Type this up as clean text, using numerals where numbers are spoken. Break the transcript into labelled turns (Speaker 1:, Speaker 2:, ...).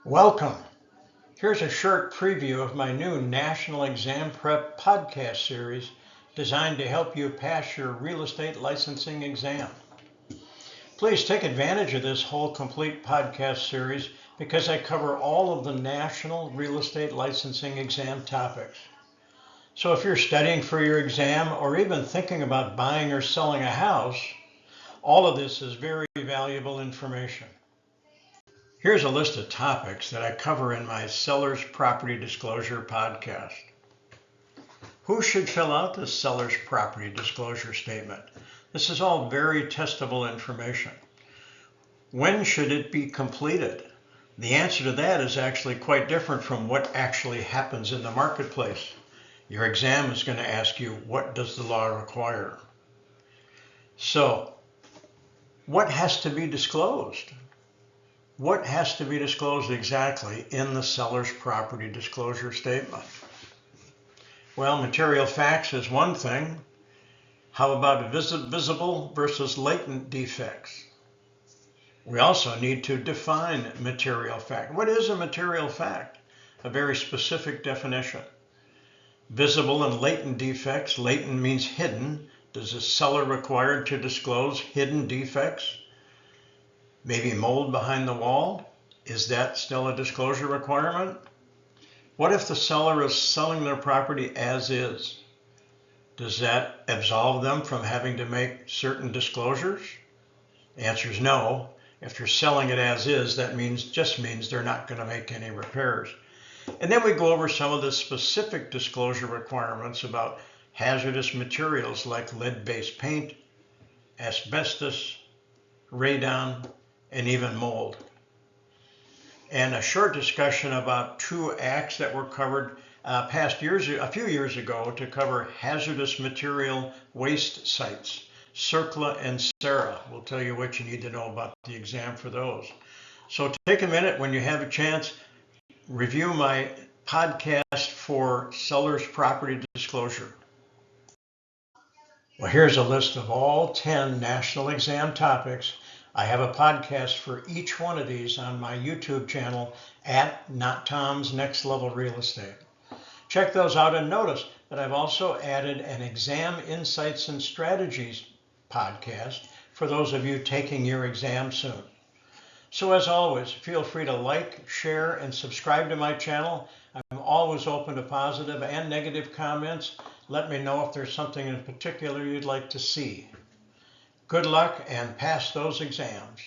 Speaker 1: Welcome. Here's a short preview of my new National Exam Prep podcast series designed to help you pass your real estate licensing exam. Please take advantage of this whole complete podcast series because I cover all of the national real estate licensing exam topics. So if you're studying for your exam or even thinking about buying or selling a house, all of this is very valuable information. Here's a list of topics that I cover in my Seller's Property Disclosure podcast. Who should fill out the Seller's Property Disclosure Statement? This is all very testable information. When should it be completed? The answer to that is actually quite different from what actually happens in the marketplace. Your exam is going to ask you, what does the law require? So, what has to be disclosed? What has to be disclosed exactly in the seller's property disclosure statement? Well, material facts is one thing. How about visible versus latent defects? We also need to define material fact. What is a material fact? A very specific definition. Visible and latent defects. Latent means hidden. Does the seller require to disclose hidden defects? Maybe mold behind the wall? Is that still a disclosure requirement? What if the seller is selling their property as is? Does that absolve them from having to make certain disclosures? The answer is no. If you're selling it as is, that just means they're not going to make any repairs. And then we go over some of the specific disclosure requirements about hazardous materials like lead-based paint, asbestos, radon, and even mold. And a short discussion about two acts that were covered a few years ago to cover hazardous material waste sites, CERCLA and SARA. We'll tell you what you need to know about the exam for those. So take a minute when you have a chance, review my podcast for seller's property disclosure. Well, here's a list of all 10 national exam topics. I have a podcast for each one of these on my YouTube channel at Not Tom's Next Level Real Estate. Check those out and notice that I've also added an Exam Insights and Strategies podcast for those of you taking your exam soon. So as always, feel free to like, share, and subscribe to my channel. I'm always open to positive and negative comments. Let me know if there's something in particular you'd like to see. Good luck and pass those exams.